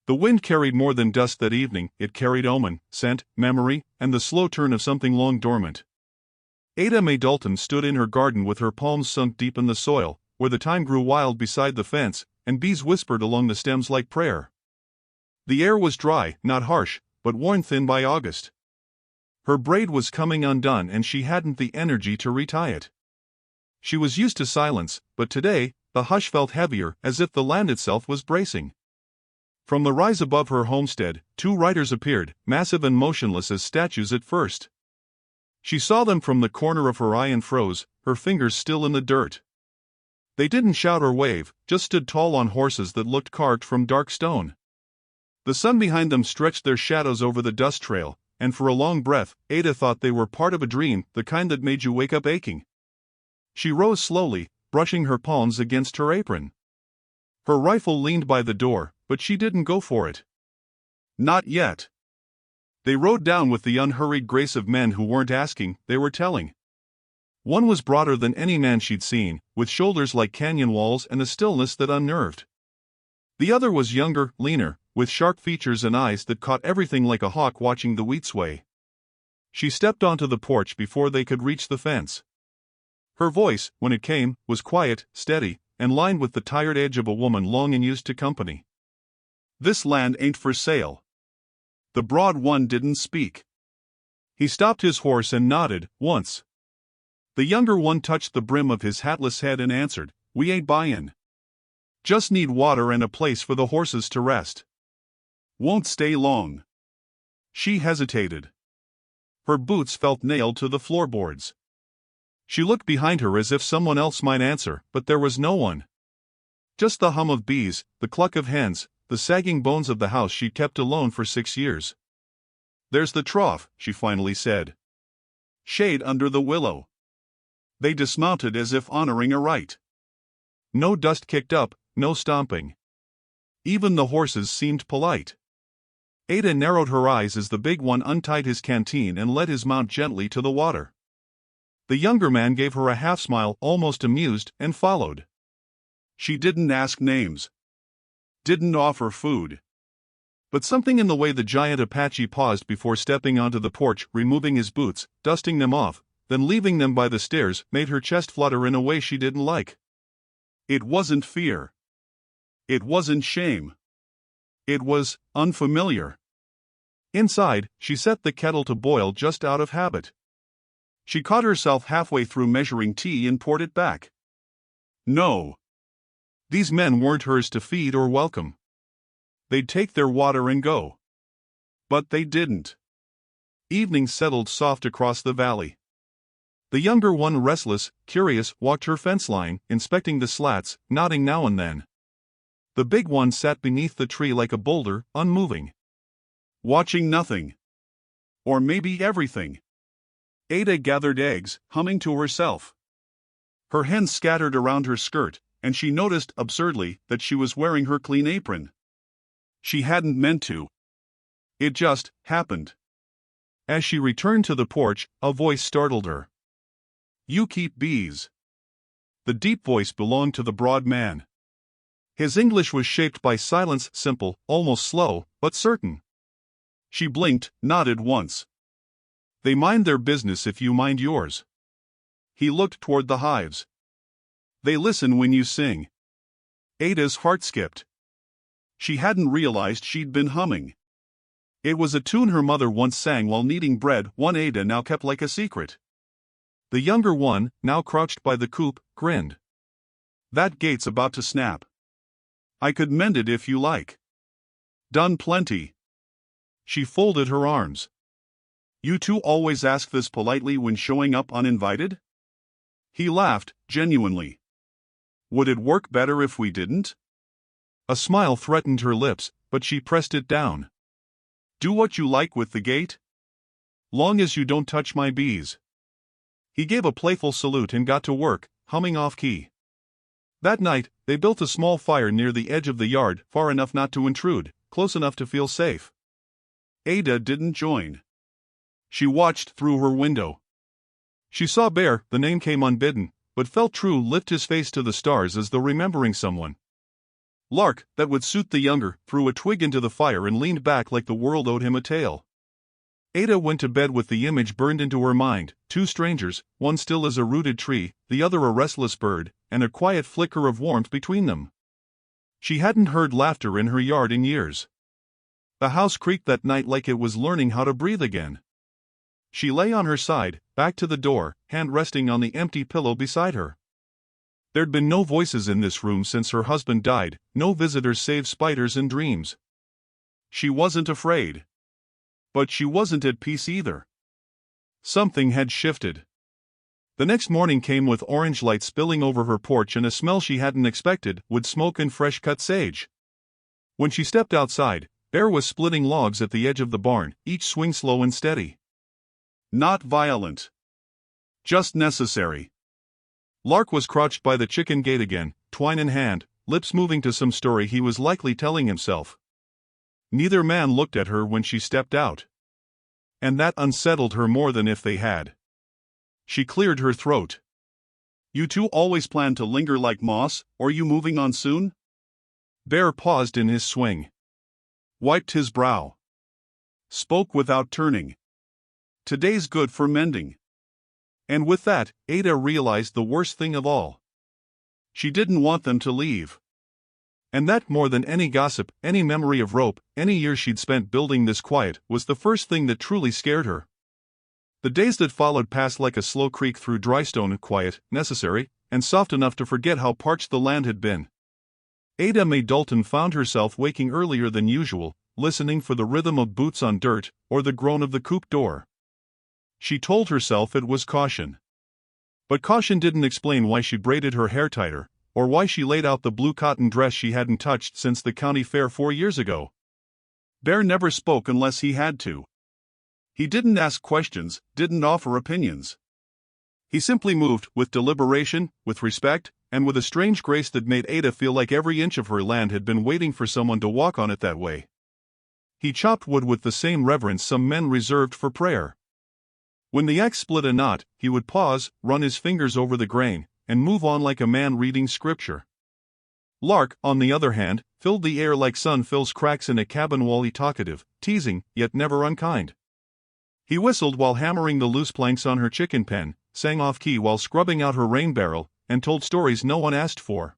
The wind carried more than dust that evening. It carried omen, scent, memory, and the slow turn of something long dormant. Ada Mae Dalton stood in her garden with her palms sunk deep in the soil, where the thyme grew wild beside the fence, and bees whispered along the stems like prayer. The air was dry, not harsh, but worn thin by August. Her braid was coming undone and she hadn't the energy to retie it. She was used to silence, but today, the hush felt heavier, as if the land itself was bracing. From the rise above her homestead, two riders appeared, massive and motionless as statues at first. She saw them from the corner of her eye and froze, her fingers still in the dirt. They didn't shout or wave, just stood tall on horses that looked carved from dark stone. The sun behind them stretched their shadows over the dust trail, and for a long breath, Ada thought they were part of a dream, the kind that made you wake up aching. She rose slowly, brushing her palms against her apron. Her rifle leaned by the door, but she didn't go for it. Not yet. They rode down with the unhurried grace of men who weren't asking, they were telling. One was broader than any man she'd seen, with shoulders like canyon walls and a stillness that unnerved. The other was younger, leaner, with sharp features and eyes that caught everything like a hawk watching the wheat sway. She stepped onto the porch before they could reach the fence. Her voice, when it came, was quiet, steady, and lined with the tired edge of a woman long and used to company. "This land ain't for sale." The broad one didn't speak. He stopped his horse and nodded, once. The younger one touched the brim of his hatless head and answered, "We ain't buyin'. Just need water and a place for the horses to rest. Won't stay long." She hesitated. Her boots felt nailed to the floorboards. She looked behind her as if someone else might answer, but there was no one. Just the hum of bees, the cluck of hens, the sagging bones of the house she'd kept alone for 6 years. "There's the trough," she finally said. "Shade under the willow." They dismounted as if honoring a rite. No dust kicked up, no stomping. Even the horses seemed polite. Ada narrowed her eyes as the big one untied his canteen and led his mount gently to the water. The younger man gave her a half-smile, almost amused, and followed. She didn't ask names. Didn't offer food. But something in the way the giant Apache paused before stepping onto the porch, removing his boots, dusting them off, then leaving them by the stairs, made her chest flutter in a way she didn't like. It wasn't fear. It wasn't shame. It was unfamiliar. Inside, she set the kettle to boil just out of habit. She caught herself halfway through measuring tea and poured it back. No. These men weren't hers to feed or welcome. They'd take their water and go. But they didn't. Evening settled soft across the valley. The younger one, restless, curious, walked her fence line, inspecting the slats, nodding now and then. The big one sat beneath the tree like a boulder, unmoving. Watching nothing. Or maybe everything. Ada gathered eggs, humming to herself. Her hens scattered around her skirt, and she noticed, absurdly, that she was wearing her clean apron. She hadn't meant to. It just happened. As she returned to the porch, a voice startled her. "You keep bees." The deep voice belonged to the broad man. His English was shaped by silence, simple, almost slow, but certain. She blinked, nodded once. "They mind their business if you mind yours." He looked toward the hives. "They listen when you sing." Ada's heart skipped. She hadn't realized she'd been humming. It was a tune her mother once sang while kneading bread, one Ada now kept like a secret. The younger one, now crouched by the coop, grinned. "That gate's about to snap. I could mend it if you like." "Done plenty." She folded her arms. "You two always ask this politely when showing up uninvited?" He laughed, genuinely. "Would it work better if we didn't?" A smile threatened her lips, but she pressed it down. "Do what you like with the gate? Long as you don't touch my bees." He gave a playful salute and got to work, humming off-key. That night, they built a small fire near the edge of the yard, far enough not to intrude, close enough to feel safe. Ada didn't join. She watched through her window. She saw Bear, the name came unbidden, but felt True lift his face to the stars as though remembering someone. Lark, that would suit the younger, threw a twig into the fire and leaned back like the world owed him a tale. Ada went to bed with the image burned into her mind, two strangers, one still as a rooted tree, the other a restless bird, and a quiet flicker of warmth between them. She hadn't heard laughter in her yard in years. The house creaked that night like it was learning how to breathe again. She lay on her side, back to the door, hand resting on the empty pillow beside her. There'd been no voices in this room since her husband died, no visitors save spiders and dreams. She wasn't afraid. But she wasn't at peace either. Something had shifted. The next morning came with orange light spilling over her porch and a smell she hadn't expected, wood smoke and fresh-cut sage. When she stepped outside, Bear was splitting logs at the edge of the barn, each swing slow and steady. Not violent. Just necessary. Lark was crouched by the chicken gate again, twine in hand, lips moving to some story he was likely telling himself. Neither man looked at her when she stepped out. And that unsettled her more than if they had. She cleared her throat. You two always plan to linger like moss, or you moving on soon? Bear paused in his swing. Wiped his brow. Spoke without turning. Today's good for mending. And with that, Ada realized the worst thing of all. She didn't want them to leave. And that more than any gossip, any memory of rope, any years she'd spent building this quiet, was the first thing that truly scared her. The days that followed passed like a slow creak through dry stone, quiet, necessary, and soft enough to forget how parched the land had been. Ada Mae Dalton found herself waking earlier than usual, listening for the rhythm of boots on dirt, or the groan of the coop door. She told herself it was caution. But caution didn't explain why she braided her hair tighter, or why she laid out the blue cotton dress she hadn't touched since the county fair 4 years ago. Bear never spoke unless he had to. He didn't ask questions, didn't offer opinions. He simply moved, with deliberation, with respect, and with a strange grace that made Ada feel like every inch of her land had been waiting for someone to walk on it that way. He chopped wood with the same reverence some men reserved for prayer. When the axe split a knot, he would pause, run his fingers over the grain, and move on like a man reading scripture. Lark, on the other hand, filled the air like sun fills cracks in a cabin wall, talkative, teasing, yet never unkind. He whistled while hammering the loose planks on her chicken pen, sang off-key while scrubbing out her rain barrel, and told stories no one asked for.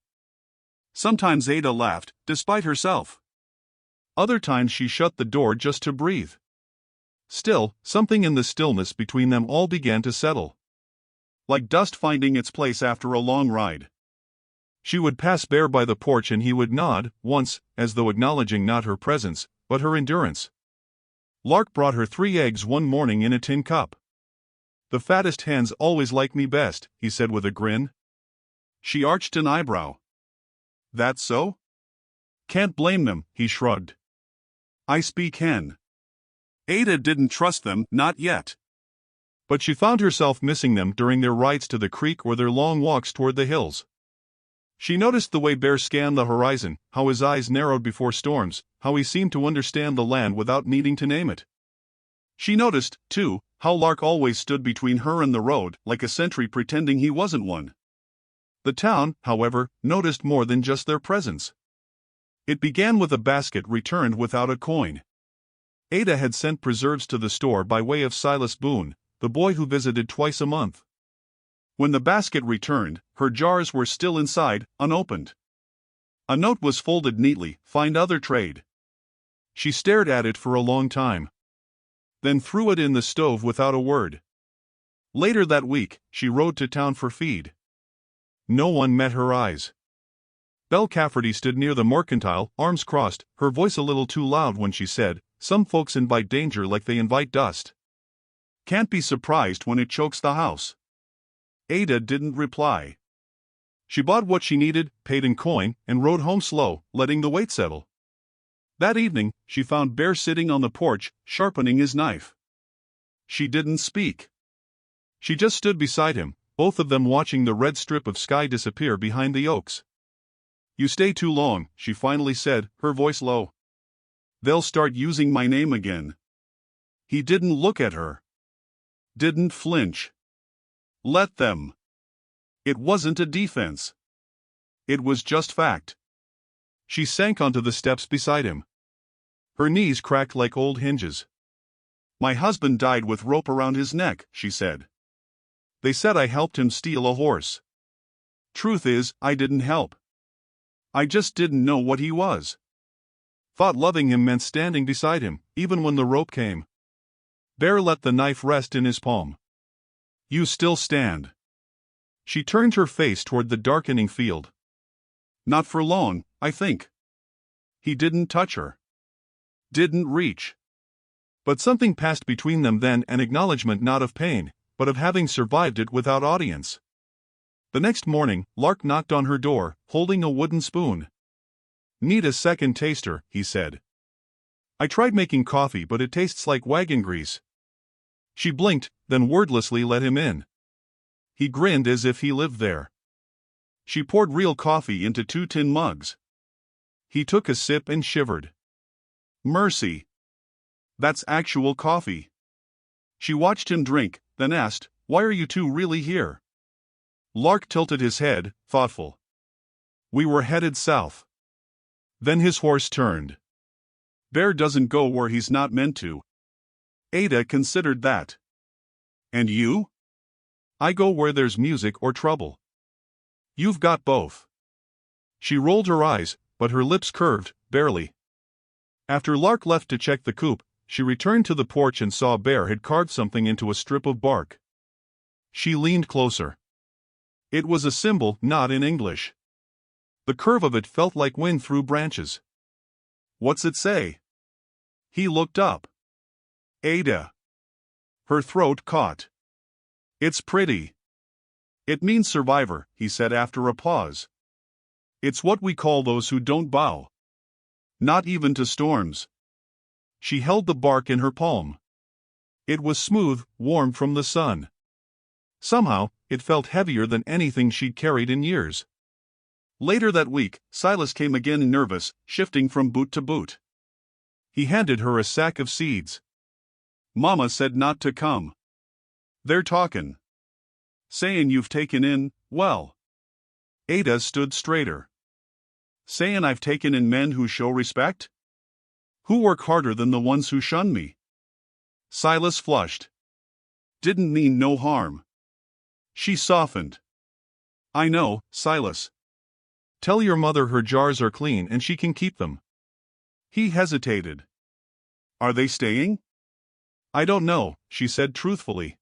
Sometimes Ada laughed, despite herself. Other times she shut the door just to breathe. Still, something in the stillness between them all began to settle. Like dust finding its place after a long ride. She would pass Bear by the porch and he would nod, once, as though acknowledging not her presence, but her endurance. Lark brought her 3 eggs one morning in a tin cup. The fattest hens always like me best, he said with a grin. She arched an eyebrow. That so? Can't blame them, he shrugged. I speak hen. Ada didn't trust them, not yet. But she found herself missing them during their rides to the creek or their long walks toward the hills. She noticed the way Bear scanned the horizon, how his eyes narrowed before storms, how he seemed to understand the land without needing to name it. She noticed, too, how Lark always stood between her and the road, like a sentry pretending he wasn't one. The town, however, noticed more than just their presence. It began with a basket returned without a coin. Ada had sent preserves to the store by way of Silas Boone, the boy who visited twice a month. When the basket returned, her jars were still inside, unopened. A note was folded neatly, "Find other trade." She stared at it for a long time. Then threw it in the stove without a word. Later that week, she rode to town for feed. No one met her eyes. Belle Cafferty stood near the mercantile, arms crossed, her voice a little too loud when she said, "Some folks invite danger like they invite dust. Can't be surprised when it chokes the house." Ada didn't reply. She bought what she needed, paid in coin, and rode home slow, letting the weight settle. That evening, she found Bear sitting on the porch, sharpening his knife. She didn't speak. She just stood beside him, both of them watching the red strip of sky disappear behind the oaks. "You stay too long," she finally said, her voice low. "They'll start using my name again." He didn't look at her. Didn't flinch. Let them. It wasn't a defense. It was just fact. She sank onto the steps beside him. Her knees cracked like old hinges. "My husband died with rope around his neck," she said. "They said I helped him steal a horse. Truth is, I didn't help. I just didn't know what he was. Thought loving him meant standing beside him, even when the rope came." Bear let the knife rest in his palm. "You still stand." She turned her face toward the darkening field. "Not for long, I think." He didn't touch her. Didn't reach. But something passed between them then, an acknowledgement not of pain, but of having survived it without audience. The next morning, Lark knocked on her door, holding a wooden spoon. "Need a second taster," he said. "I tried making coffee, but it tastes like wagon grease." She blinked, then wordlessly let him in. He grinned as if he lived there. She poured real coffee into 2 tin mugs. He took a sip and shivered. "Mercy. That's actual coffee." She watched him drink, then asked, "Why are you two really here?" Lark tilted his head, thoughtful. "We were headed south." Then his horse turned. Bear doesn't go where he's not meant to. Ada considered that. "And you?" "I go where there's music or trouble." "You've got both." She rolled her eyes, but her lips curved, barely. After Lark left to check the coop, she returned to the porch and saw Bear had carved something into a strip of bark. She leaned closer. It was a symbol, not in English. The curve of it felt like wind through branches. "What's it say?" He looked up. "Ada." Her throat caught. "It's pretty." "It means survivor," he said after a pause. "It's what we call those who don't bow. Not even to storms." She held the bark in her palm. It was smooth, warm from the sun. Somehow, it felt heavier than anything she'd carried in years. Later that week, Silas came again, nervous, shifting from boot to boot. He handed her a sack of seeds. "Mama said not to come. They're talkin'. Sayin' you've taken in, well." Ada stood straighter. "Sayin' I've taken in men who show respect? Who work harder than the ones who shun me?" Silas flushed. "Didn't mean no harm." She softened. "I know, Silas. Tell your mother her jars are clean and she can keep them." He hesitated. "Are they staying?" "I don't know," she said truthfully.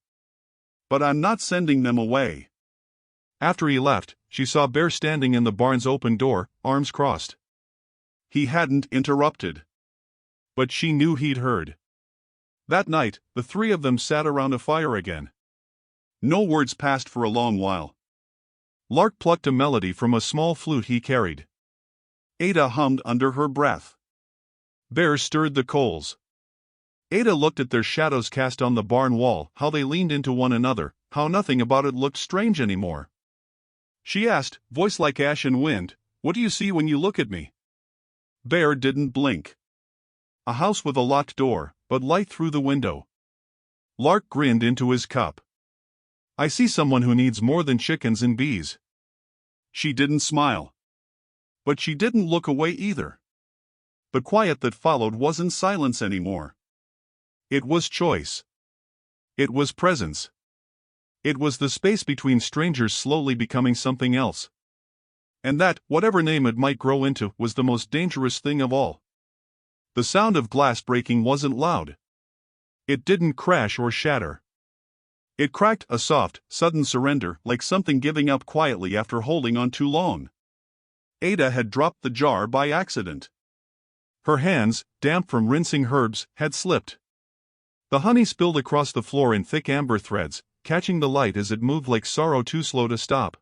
"But I'm not sending them away." After he left, she saw Bear standing in the barn's open door, arms crossed. He hadn't interrupted. But she knew he'd heard. That night, the three of them sat around a fire again. No words passed for a long while. Lark plucked a melody from a small flute he carried. Ada hummed under her breath. Bear stirred the coals. Ada looked at their shadows cast on the barn wall, how they leaned into one another, how nothing about it looked strange anymore. She asked, voice like ash and wind, "What do you see when you look at me?" Bear didn't blink. A house with a locked door, but light through the window. Lark grinned into his cup. "I see someone who needs more than chickens and bees." She didn't smile. But she didn't look away either. The quiet that followed wasn't silence anymore. It was choice. It was presence. It was the space between strangers slowly becoming something else. And that, whatever name it might grow into, was the most dangerous thing of all. The sound of glass breaking wasn't loud. It didn't crash or shatter. It cracked, a soft, sudden surrender, like something giving up quietly after holding on too long. Ada had dropped the jar by accident. Her hands, damp from rinsing herbs, had slipped. The honey spilled across the floor in thick amber threads, catching the light as it moved like sorrow too slow to stop.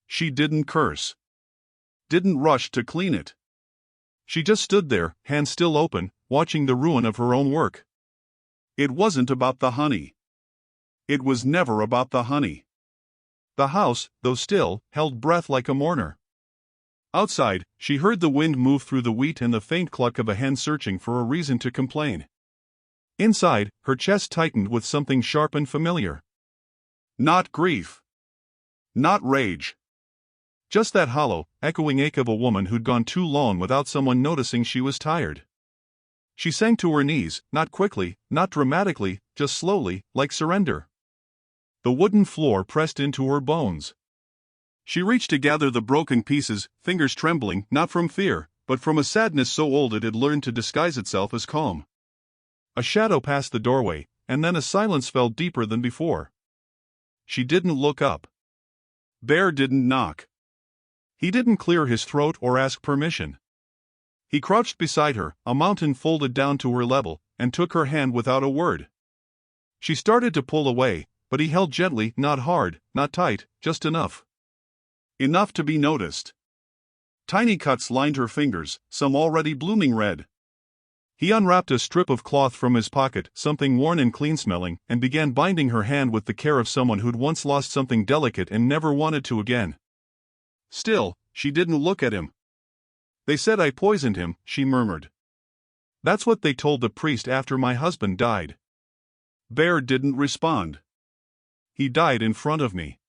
She didn't curse. Didn't rush to clean it. She just stood there, hands still open, watching the ruin of her own work. It wasn't about the honey. It was never about the honey. The house, though still, held breath like a mourner. Outside, she heard the wind move through the wheat and the faint cluck of a hen searching for a reason to complain. Inside, her chest tightened with something sharp and familiar. Not grief. Not rage. Just that hollow, echoing ache of a woman who'd gone too long without someone noticing she was tired. She sank to her knees, not quickly, not dramatically, just slowly, like surrender. The wooden floor pressed into her bones. She reached to gather the broken pieces, fingers trembling, not from fear, but from a sadness so old it had learned to disguise itself as calm. A shadow passed the doorway, and then a silence fell deeper than before. She didn't look up. Bear didn't knock. He didn't clear his throat or ask permission. He crouched beside her, a mountain folded down to her level, and took her hand without a word. She started to pull away, but he held gently, not hard, not tight, just enough. Enough to be noticed. Tiny cuts lined her fingers, some already blooming red. He unwrapped a strip of cloth from his pocket, something worn and clean-smelling, and began binding her hand with the care of someone who'd once lost something delicate and never wanted to again. Still, she didn't look at him. "They said I poisoned him," she murmured. "That's what they told the priest after my husband died." Bear didn't respond. "He died in front of me.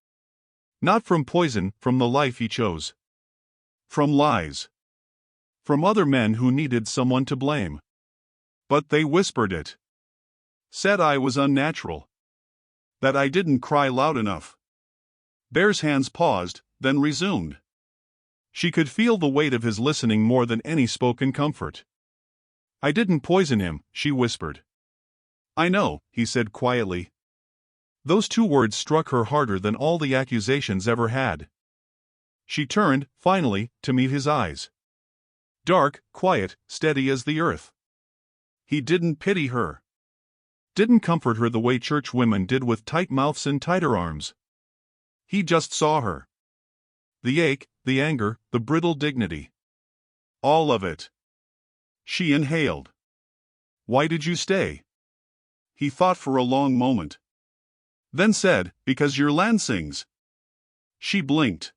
Not from poison, from the life he chose. From lies. From other men who needed someone to blame. But they whispered it. Said I was unnatural. That I didn't cry loud enough." Bear's hands paused, then resumed. She could feel the weight of his listening more than any spoken comfort. "I didn't poison him," she whispered. "I know," he said quietly. Those two words struck her harder than all the accusations ever had. She turned, finally, to meet his eyes. Dark, quiet, steady as the earth. He didn't pity her. Didn't comfort her the way church women did with tight mouths and tighter arms. He just saw her. The ache, the anger, the brittle dignity. All of it. She inhaled. "Why did you stay?" He thought for a long moment. Then said, "Because your land sings." She blinked.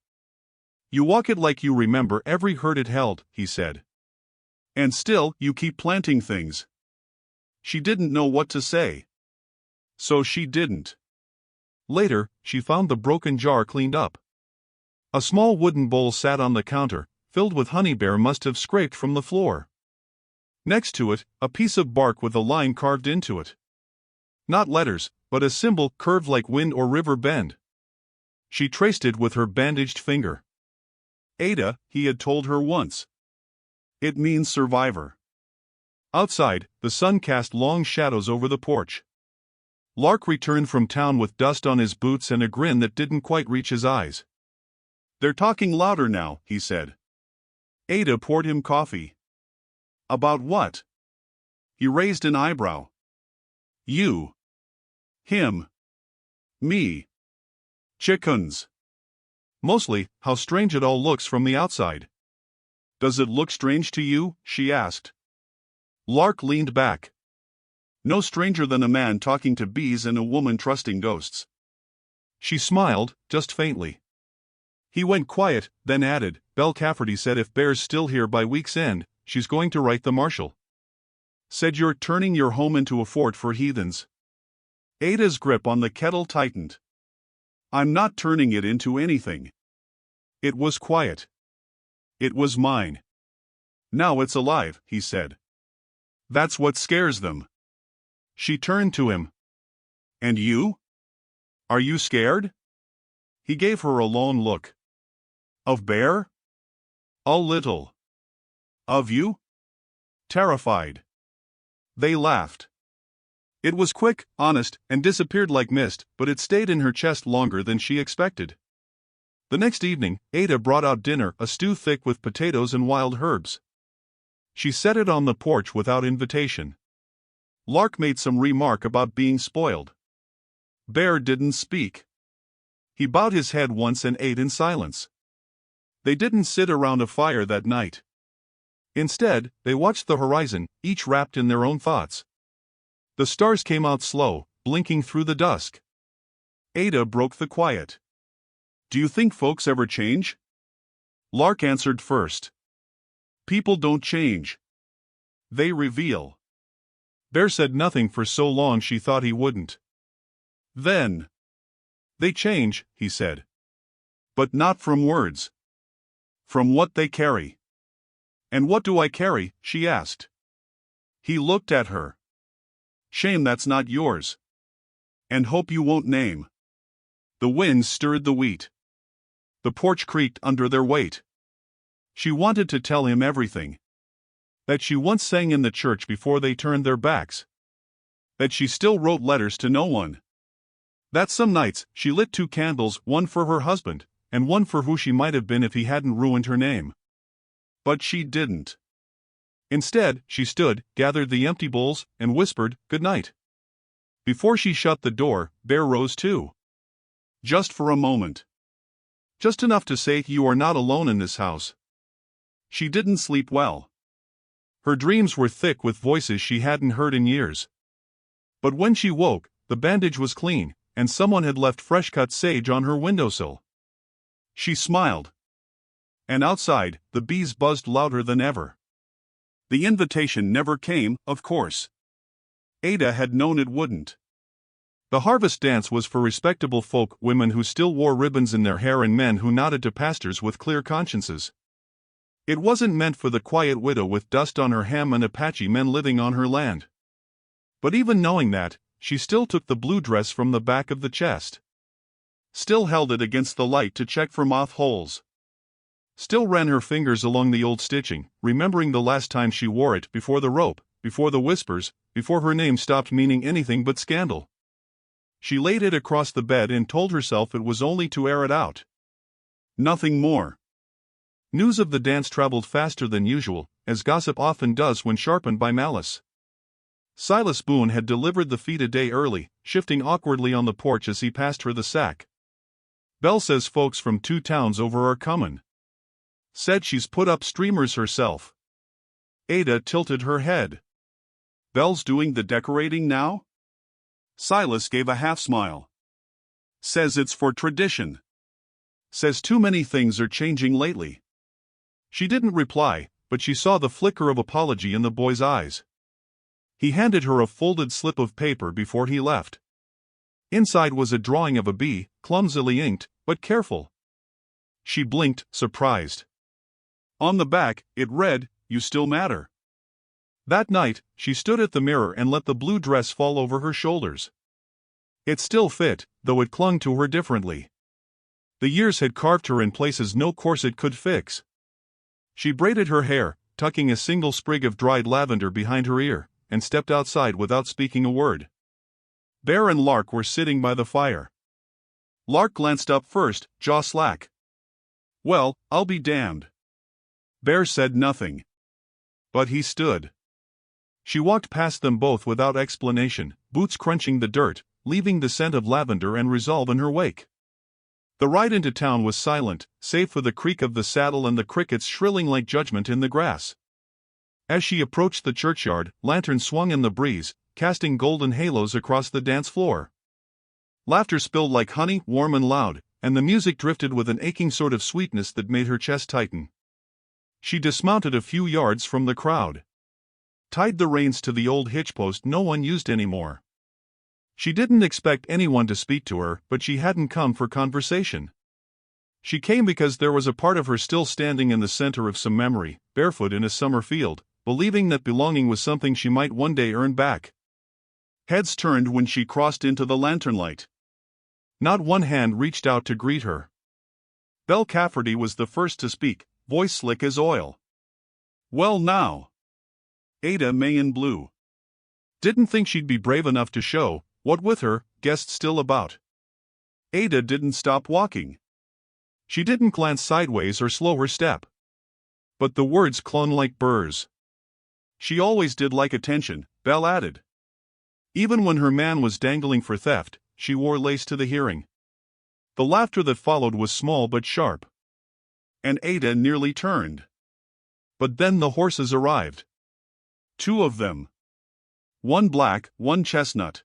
"You walk it like you remember every hurt it held," he said. "And still, you keep planting things." She didn't know what to say. So she didn't. Later, she found the broken jar cleaned up. A small wooden bowl sat on the counter, filled with honey Bear must have scraped from the floor. Next to it, a piece of bark with a line carved into it. Not letters, but a symbol curved like wind or river bend. She traced it with her bandaged finger. Ada, he had told her once. It means survivor. Outside, the sun cast long shadows over the porch. Lark returned from town with dust on his boots and a grin that didn't quite reach his eyes. "They're talking louder now," he said. Ada poured him coffee. "About what?" He raised an eyebrow. "You. Him. Me. Chickens. Mostly, how strange it all looks from the outside." "Does it look strange to you?" she asked. Lark leaned back. "No stranger than a man talking to bees and a woman trusting ghosts." She smiled, just faintly. He went quiet, then added, "Belle Cafferty said if Bear's still here by week's end, she's going to write the marshal. Said you're turning your home into a fort for heathens." Ada's grip on the kettle tightened. "I'm not turning it into anything." It was quiet. "It was mine. Now it's alive," he said. "That's what scares them." She turned to him. "And you? Are you scared?" He gave her a long look. "Of Bear?" "A little." "Of you?" "Terrified." They laughed. It was quick, honest, and disappeared like mist, but it stayed in her chest longer than she expected. The next evening, Ada brought out dinner, a stew thick with potatoes and wild herbs. She set it on the porch without invitation. Lark made some remark about being spoiled. Bear didn't speak. He bowed his head once and ate in silence. They didn't sit around a fire that night. Instead, they watched the horizon, each wrapped in their own thoughts. The stars came out slow, blinking through the dusk. Ada broke the quiet. "Do you think folks ever change?" Lark answered first. "People don't change. They reveal." Bear said nothing for so long she thought he wouldn't. Then, "They change," he said. "But not from words." From what they carry. And what do I carry? She asked. He looked at her. Shame that's not yours. And hope you won't name. The wind stirred the wheat. The porch creaked under their weight. She wanted to tell him everything. That she once sang in the church before they turned their backs. That she still wrote letters to no one. That some nights she lit 2 candles, one for her husband, and one for who she might have been if he hadn't ruined her name. But she didn't. Instead, she stood, gathered the empty bowls, and whispered, "Good night." Before she shut the door, Bear rose too. Just for a moment. Just enough to say, "You are not alone in this house." She didn't sleep well. Her dreams were thick with voices she hadn't heard in years. But when she woke, the bandage was clean, and someone had left fresh-cut sage on her windowsill. She smiled. And outside, the bees buzzed louder than ever. The invitation never came, of course. Ada had known it wouldn't. The harvest dance was for respectable folk, women who still wore ribbons in their hair and men who nodded to pastors with clear consciences. It wasn't meant for the quiet widow with dust on her hem and Apache men living on her land. But even knowing that, she still took the blue dress from the back of the chest. Still held it against the light to check for moth holes. Still ran her fingers along the old stitching, remembering the last time she wore it, before the rope, before the whispers, before her name stopped meaning anything but scandal. She laid it across the bed and told herself it was only to air it out. Nothing more. News of the dance traveled faster than usual, as gossip often does when sharpened by malice. Silas Boone had delivered the feed a day early, shifting awkwardly on the porch as he passed her the sack. "Belle says folks from 2 towns over are comin'. Said she's put up streamers herself." Ada tilted her head. "Belle's doing the decorating now?" Silas gave a half-smile. "Says it's for tradition. Says too many things are changing lately." She didn't reply, but she saw the flicker of apology in the boy's eyes. He handed her a folded slip of paper before he left. Inside was a drawing of a bee, clumsily inked, but careful. She blinked, surprised. On the back, it read, "You still matter." That night, she stood at the mirror and let the blue dress fall over her shoulders. It still fit, though it clung to her differently. The years had carved her in places no corset could fix. She braided her hair, tucking a single sprig of dried lavender behind her ear, and stepped outside without speaking a word. Bear and Lark were sitting by the fire. Lark glanced up first, jaw slack. "Well, I'll be damned." Bear said nothing. But he stood. She walked past them both without explanation, boots crunching the dirt, leaving the scent of lavender and resolve in her wake. The ride into town was silent, save for the creak of the saddle and the crickets shrilling like judgment in the grass. As she approached the churchyard, lanterns swung in the breeze, casting golden halos across the dance floor. Laughter spilled like honey, warm and loud, and the music drifted with an aching sort of sweetness that made her chest tighten. She dismounted a few yards from the crowd. Tied the reins to the old hitchpost no one used anymore. She didn't expect anyone to speak to her, but she hadn't come for conversation. She came because there was a part of her still standing in the center of some memory, barefoot in a summer field, believing that belonging was something she might one day earn back. Heads turned when she crossed into the lantern light. Not one hand reached out to greet her. Belle Cafferty was the first to speak, voice slick as oil. "Well now." Ada May in blue. "Didn't think she'd be brave enough to show, what with her, guest still about." Ada didn't stop walking. She didn't glance sideways or slow her step. But the words clung like burrs. "She always did like attention," Belle added. Even when her man was dangling for theft, she wore lace to the hearing. The laughter that followed was small but sharp. And Ada nearly turned. But then the horses arrived. 2 of them. One black, one chestnut.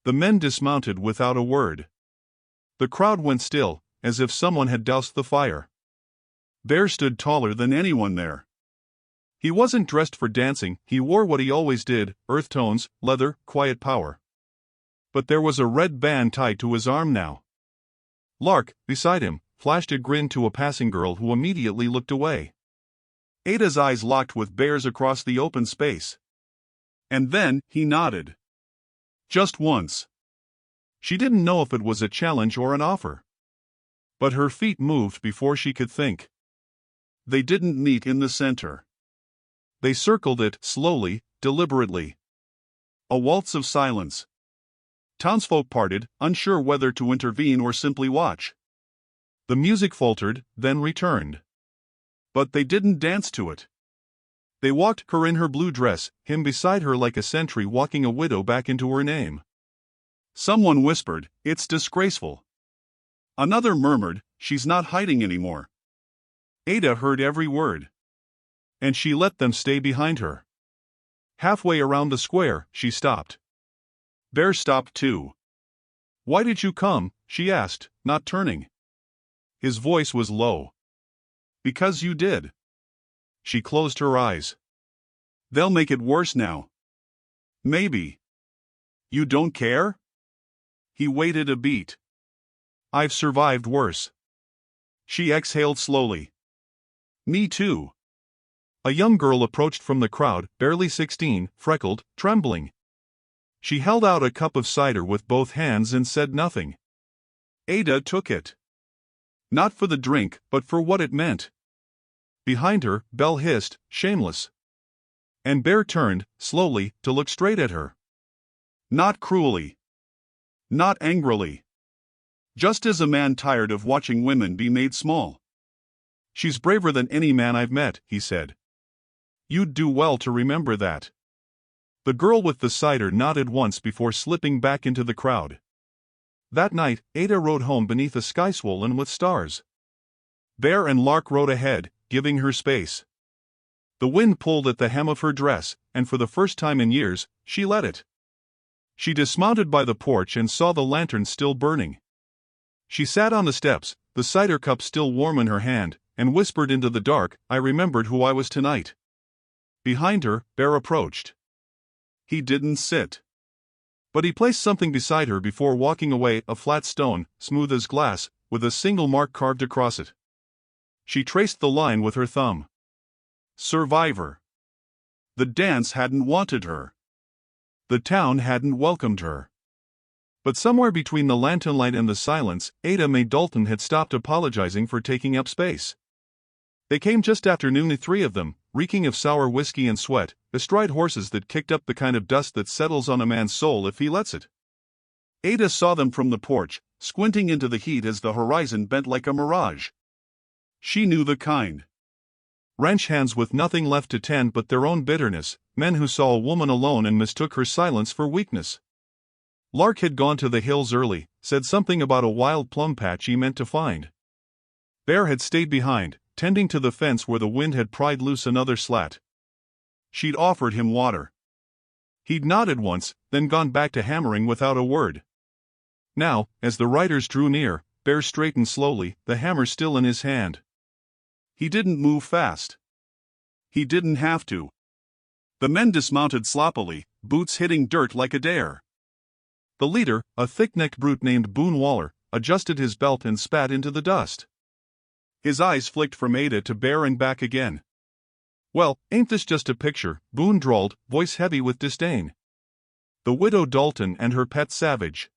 The men dismounted without a word. The crowd went still, as if someone had doused the fire. Bear stood taller than anyone there. He wasn't dressed for dancing, he wore what he always did, earth tones, leather, quiet power. But there was a red band tied to his arm now. Lark, beside him, flashed a grin to a passing girl who immediately looked away. Ada's eyes locked with Bear's across the open space. And then, he nodded. Just once. She didn't know if it was a challenge or an offer. But her feet moved before she could think. They didn't meet in the center. They circled it, slowly, deliberately. A waltz of silence. Townsfolk parted, unsure whether to intervene or simply watch. The music faltered, then returned. But they didn't dance to it. They walked, her in her blue dress, him beside her like a sentry walking a widow back into her name. Someone whispered, "It's disgraceful." Another murmured, "She's not hiding anymore." Ada heard every word. And she let them stay behind her. Halfway around the square, she stopped. Bear stopped too. "Why did you come?" she asked, not turning. His voice was low. "Because you did." She closed her eyes. "They'll make it worse now." "Maybe." "You don't care?" He waited a beat. "I've survived worse." She exhaled slowly. "Me too." A young girl approached from the crowd, barely 16, freckled, trembling. She held out a cup of cider with both hands and said nothing. Ada took it. Not for the drink, but for what it meant. Behind her, Belle hissed, "Shameless." And Bear turned, slowly, to look straight at her. Not cruelly. Not angrily. Just as a man tired of watching women be made small. "She's braver than any man I've met," he said. "You'd do well to remember that." The girl with the cider nodded once before slipping back into the crowd. That night, Ada rode home beneath a sky swollen with stars. Bear and Lark rode ahead, giving her space. The wind pulled at the hem of her dress, and for the first time in years, she let it. She dismounted by the porch and saw the lantern still burning. She sat on the steps, the cider cup still warm in her hand, and whispered into the dark, "I remembered who I was tonight." Behind her, Bear approached. He didn't sit. But he placed something beside her before walking away, a flat stone, smooth as glass, with a single mark carved across it. She traced the line with her thumb. Survivor. The dance hadn't wanted her. The town hadn't welcomed her. But somewhere between the lantern light and the silence, Ada Mae Dalton had stopped apologizing for taking up space. They came just after noon, the three of them, reeking of sour whiskey and sweat, astride horses that kicked up the kind of dust that settles on a man's soul if he lets it. Ada saw them from the porch, squinting into the heat as the horizon bent like a mirage. She knew the kind. Ranch hands with nothing left to tend but their own bitterness, men who saw a woman alone and mistook her silence for weakness. Lark had gone to the hills early, said something about a wild plum patch he meant to find. Bear had stayed behind, tending to the fence where the wind had pried loose another slat. She'd offered him water. He'd nodded once, then gone back to hammering without a word. Now, as the riders drew near, Bear straightened slowly, the hammer still in his hand. He didn't move fast. He didn't have to. The men dismounted sloppily, boots hitting dirt like a dare. The leader, a thick-necked brute named Boone Waller, adjusted his belt and spat into the dust. His eyes flicked from Ada to Bear and back again. "Well, ain't this just a picture?" Boone drawled, voice heavy with disdain. "The widow Dalton and her pet Savage.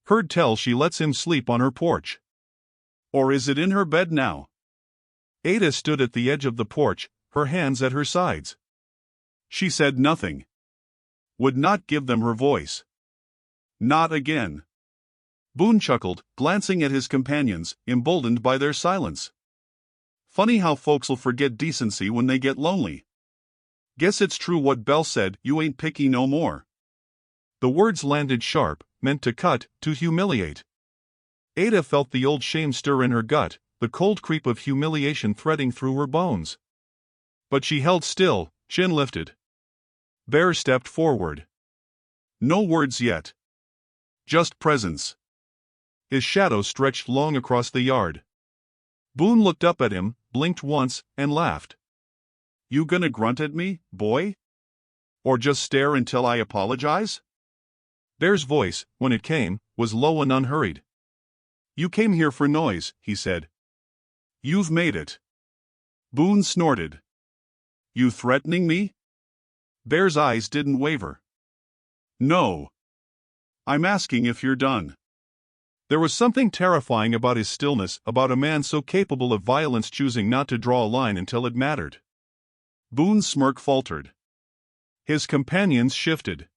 Heard tell she lets him sleep on her porch. Or is it in her bed now?" Ada stood at the edge of the porch, her hands at her sides. She said nothing. Would not give them her voice. Not again. Boone chuckled, glancing at his companions, emboldened by their silence. "Funny how folks'll forget decency when they get lonely. Guess it's true what Belle said, you ain't picky no more." The words landed sharp, meant to cut, to humiliate. Ada felt the old shame stir in her gut, the cold creep of humiliation threading through her bones. But she held still, chin lifted. Bear stepped forward. No words yet. Just presence. His shadow stretched long across the yard. Boone looked up at him, blinked once, and laughed. "You gonna grunt at me, boy? Or just stare until I apologize?" Bear's voice, when it came, was low and unhurried. You came here for noise, he said. You've made it. Boone snorted. You threatening me? Bear's eyes didn't waver. No. I'm asking if you're done. There was something terrifying about his stillness, about a man so capable of violence choosing not to draw a line until it mattered. Boone's smirk faltered. His companions shifted.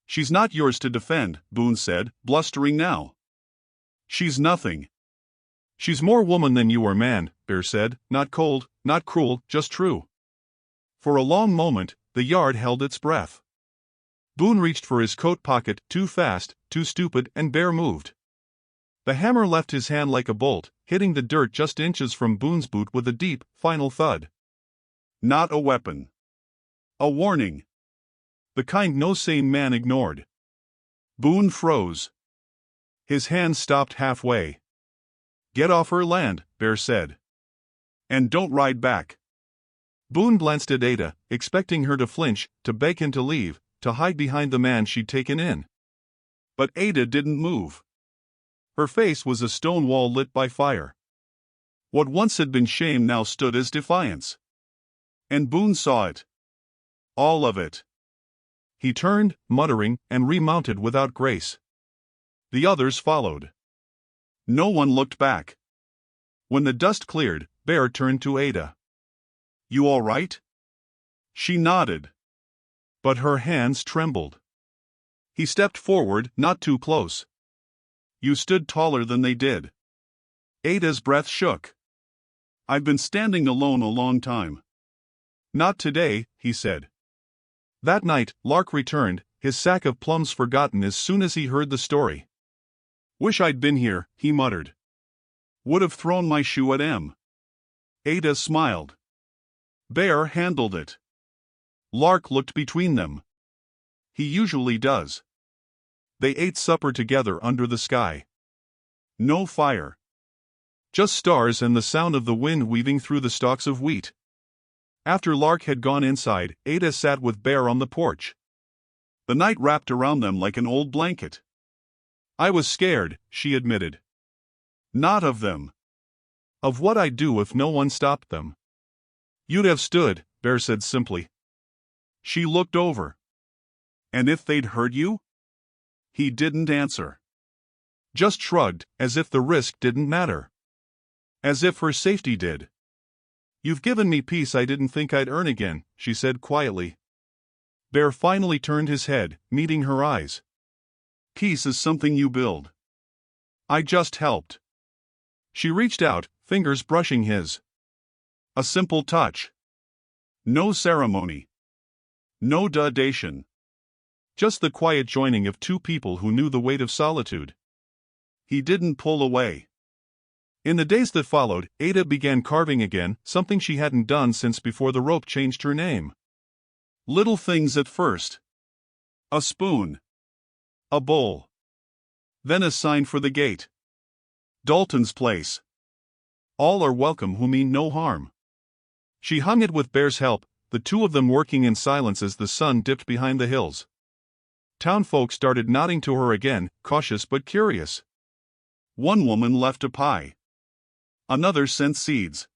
She's not yours to defend, Boone said, blustering now. She's nothing. She's more woman than you are man, Bear said, not cold, not cruel, just true. For a long moment, the yard held its breath. Boone reached for his coat pocket, too fast, too stupid, and Bear moved. The hammer left his hand like a bolt, hitting the dirt just inches from Boone's boot with a deep, final thud. Not a weapon. A warning. The kind no sane man ignored. Boone froze. His hand stopped halfway. Get off her land, Bear said. And don't ride back. Boone glanced at Ada, expecting her to flinch, to beg him to leave, to hide behind the man she'd taken in. But Ada didn't move. Her face was a stone wall lit by fire. What once had been shame now stood as defiance. And Boone saw it. All of it. He turned, muttering, and remounted without grace. The others followed. No one looked back. When the dust cleared, Bear turned to Ada. You all right? She nodded. But her hands trembled. He stepped forward, not too close. You stood taller than they did. Ada's breath shook. I've been standing alone a long time. Not today, he said. That night, Lark returned, his sack of plums forgotten as soon as he heard the story. Wish I'd been here, he muttered. Would have thrown my shoe at M. Ada smiled. Bear handled it. Lark looked between them. He usually does. They ate supper together under the sky. No fire. Just stars and the sound of the wind weaving through the stalks of wheat. After Lark had gone inside, Ada sat with Bear on the porch. The night wrapped around them like an old blanket. I was scared, she admitted. Not of them. Of what I'd do if no one stopped them. You'd have stood, Bear said simply. She looked over. And if they'd heard you? He didn't answer. Just shrugged, as if the risk didn't matter. As if her safety did. You've given me peace I didn't think I'd earn again, she said quietly. Bear finally turned his head, meeting her eyes. Peace is something you build. I just helped. She reached out, fingers brushing his. A simple touch. No ceremony. No dudation. Just the quiet joining of two people who knew the weight of solitude. He didn't pull away. In the days that followed, Ada began carving again, something she hadn't done since before the rope changed her name. Little things at first. A spoon. A bowl. Then a sign for the gate. Dalton's place. All are welcome who mean no harm. She hung it with Bear's help, the two of them working in silence as the sun dipped behind the hills. Townfolk started nodding to her again, cautious but curious. One woman left a pie. Another sent seeds.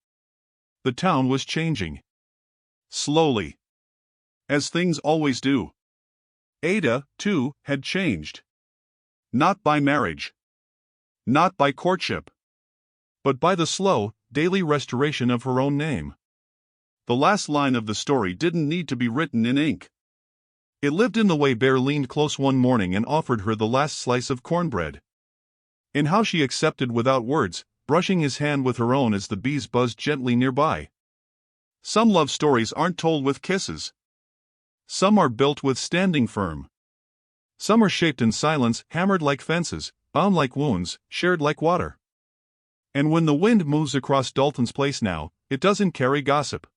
The town was changing. Slowly. As things always do. Ada, too, had changed. Not by marriage. Not by courtship. But by the slow, daily restoration of her own name. The last line of the story didn't need to be written in ink. It lived in the way Bear leaned close one morning and offered her the last slice of cornbread. In how she accepted without words, brushing his hand with her own as the bees buzzed gently nearby. Some love stories aren't told with kisses. Some are built with standing firm. Some are shaped in silence, hammered like fences, bound like wounds, shared like water. And when the wind moves across Dalton's place now, it doesn't carry gossip.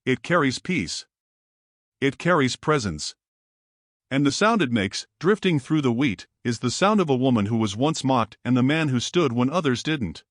It carries peace. It carries presence. And the sound it makes, drifting through the wheat, is the sound of a woman who was once mocked and the man who stood when others didn't.